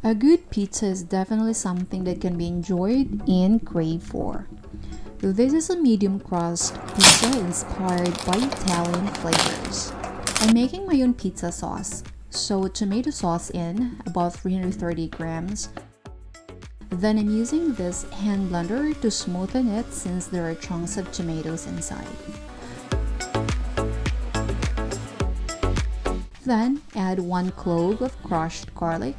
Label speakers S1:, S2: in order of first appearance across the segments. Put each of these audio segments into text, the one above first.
S1: A good pizza is definitely something that can be enjoyed and craved for. This is a medium crust pizza inspired by Italian flavors. I'm making my own pizza sauce. So tomato sauce in, about 330 grams. Then I'm using this hand blender to smoothen it since there are chunks of tomatoes inside. Then add 1 clove of crushed garlic.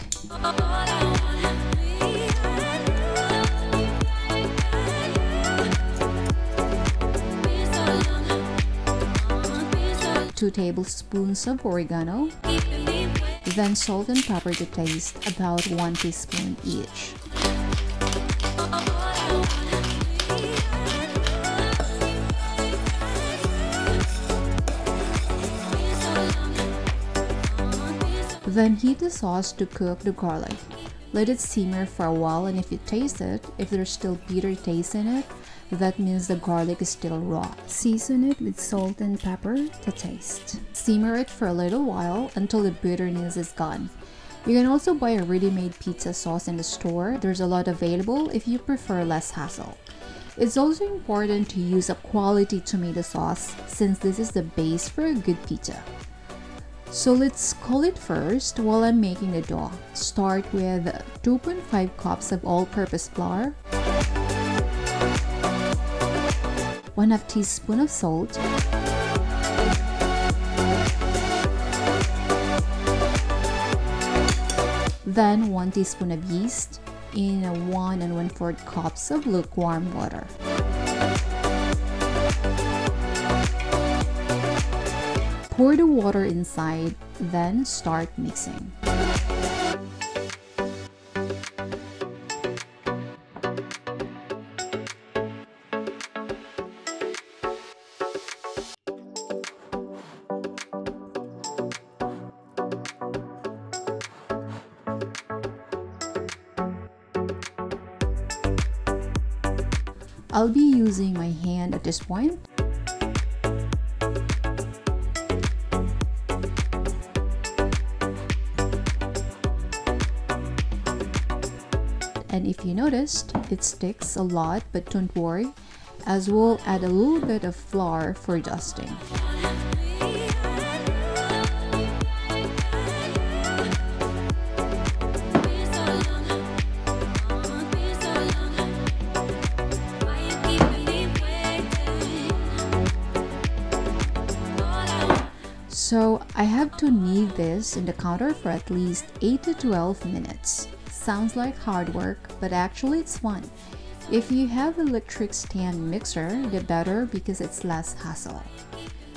S1: 2 tablespoons of oregano, then salt and pepper to taste, about 1 teaspoon each. Then heat the sauce to cook the garlic. Let it simmer for a while, and if you taste it, if there's still bitter taste in it, that means the garlic is still raw. Season it with salt and pepper to taste. Simmer it for a little while until the bitterness is gone. You can also buy a ready-made pizza sauce in the store. There's a lot available if you prefer less hassle. It's also important to use a quality tomato sauce since this is the base for a good pizza. So let's cool it first while I'm making the dough. Start with 2.5 cups of all-purpose flour, 1/2 teaspoon of salt, then 1 teaspoon of yeast in 1 1/4 cups of lukewarm water. Pour the water inside, then start mixing. I'll be using my hand at this point. And if you noticed, it sticks a lot, but don't worry, as we'll add a little bit of flour for dusting. So I have to knead this in the counter for at least 8 to 12 minutes. Sounds like hard work, but actually it's fun. If you have electric stand mixer, the better because it's less hassle.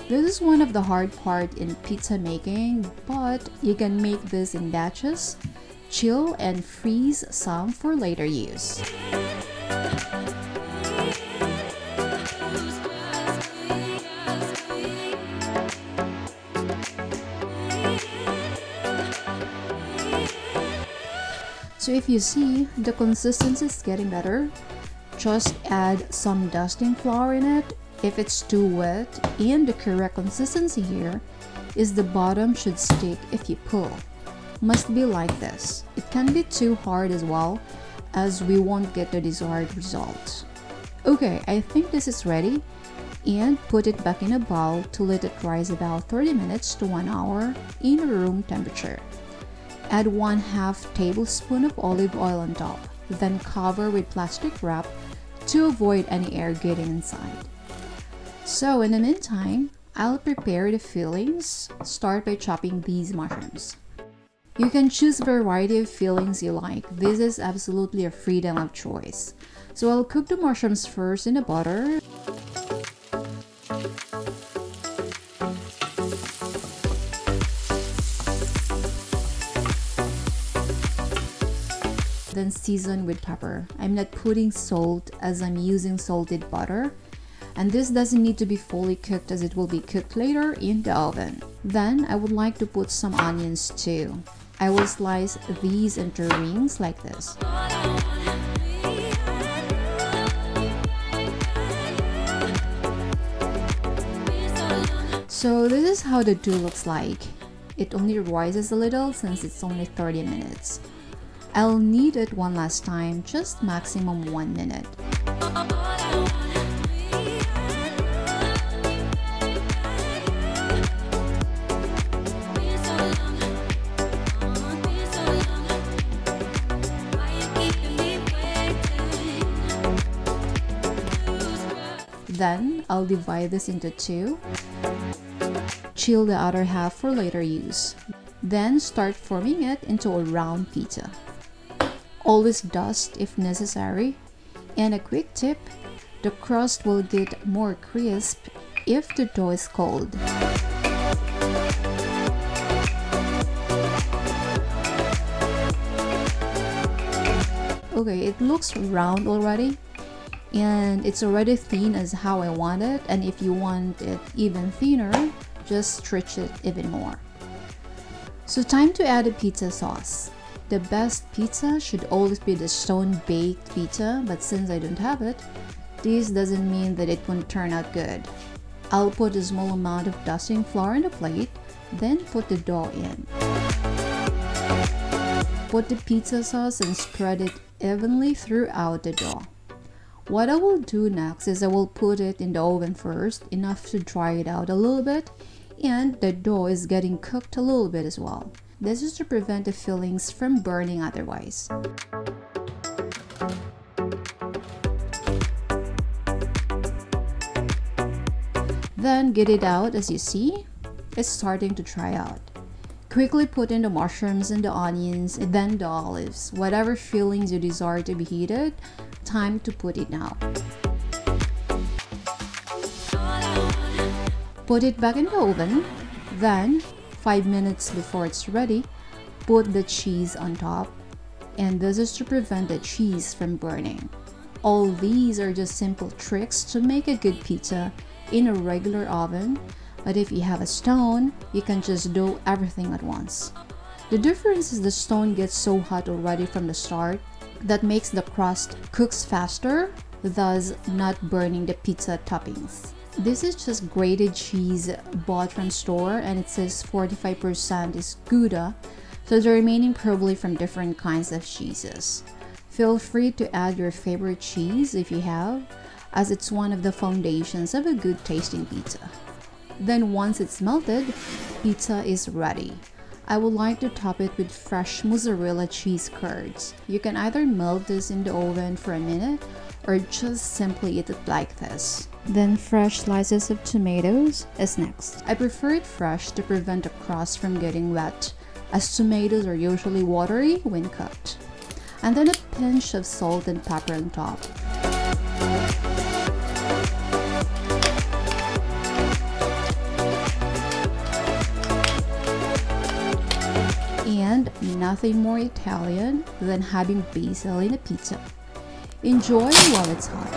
S1: This is one of the hard part in pizza making, but you can make this in batches, chill and freeze some for later use. So if you see the consistency is getting better, just add some dusting flour in it. If it's too wet, and the correct consistency here is the bottom should stick if you pull. Must be like this. It can be too hard as well, as we won't get the desired result. Okay, I think this is ready, and put it back in a bowl to let it rise about 30 minutes to 1 hour in room temperature. Add 1/2 tablespoon of olive oil on top, then cover with plastic wrap to avoid any air getting inside. So in the meantime, I'll prepare the fillings. Start by chopping these mushrooms. You can choose a variety of fillings you like. This is absolutely a freedom of choice. So I'll cook the mushrooms first in the butter. Then season with pepper. I'm not putting salt as I'm using salted butter, and this doesn't need to be fully cooked as it will be cooked later in the oven. Then I would like to put some onions too. I will slice these into rings like this. So this is how the dough looks like. It only rises a little since it's only 30 minutes. I'll knead it one last time, just maximum 1 minute. Then I'll divide this into two. Chill the other half for later use. Then start forming it into a round pizza. Always dust if necessary. And a quick tip, the crust will get more crisp if the dough is cold. Okay, it looks round already, and it's already thin as how I want it, and if you want it even thinner, just stretch it even more. So time to add a pizza sauce. The best pizza should always be the stone-baked pizza, but since I don't have it, this doesn't mean that it won't turn out good. I'll put a small amount of dusting flour in the plate, then put the dough in. Put the pizza sauce and spread it evenly throughout the dough. What I will do next is I will put it in the oven first, enough to dry it out a little bit, and the dough is getting cooked a little bit as well. This is to prevent the fillings from burning otherwise. Then get it out. As you see, it's starting to dry out. Quickly put in the mushrooms and the onions, and then the olives. Whatever fillings you desire to be heated, time to put it now. Put it back in the oven. Then 5 minutes before it's ready, put the cheese on top, and this is to prevent the cheese from burning. All these are just simple tricks to make a good pizza in a regular oven, but if you have a stone, you can just do everything at once. The difference is the stone gets so hot already from the start that makes the crust cooks faster, thus not burning the pizza toppings. This is just grated cheese bought from store, and it says 45% is Gouda, so the remaining probably from different kinds of cheeses. Feel free to add your favorite cheese if you have, as it's one of the foundations of a good tasting pizza. Then once it's melted, pizza is ready. I would like to top it with fresh mozzarella cheese curds. You can either melt this in the oven for a minute or just simply eat it like this. Then fresh slices of tomatoes is next. I prefer it fresh to prevent the crust from getting wet, as tomatoes are usually watery when cooked. And then a pinch of salt and pepper on top. And nothing more Italian than having basil in a pizza. Enjoy while it's hot.